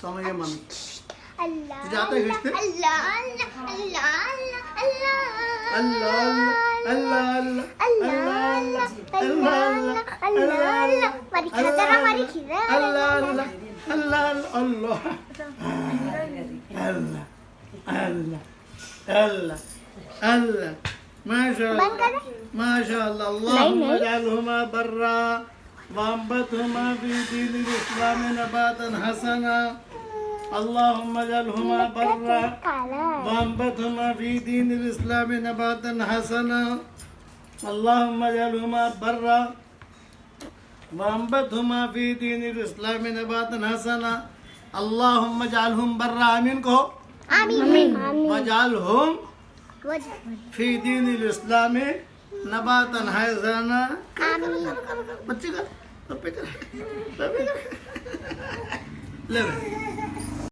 समय मन अल्लाह जाते खींचते अल्लाह अल्लाह अल्लाह अल्लाह अल्लाह अल्लाह अल्लाह मारी खजरा मारी खीरा अल्लाह अल्लाह अल्लाह अल्लाह अल्लाह अल्लाह अल्लाह अल्लाह माशाअल्लाह अल्लाहुम्मा इजअलहुमा बर्रा वअंबतहुमा फी दीनिल इस्लाम नबातन हसना अल्लाहुम्मा इजअलहुमा बर्रा वअंबतहुमा फी दीनिल इस्लाम नबातन हसना अल्लाहुम्मा इजअलहुमा बर्रा वअंबतहुमा फी दीनिल इस्लाम नबातन हसना अल्लाहुम्मा इजअलहुम बर्रा आमीन कहो आमीन वजअलहुम फी दीनिल इस्लाम नबातन हसना बच्चे का ले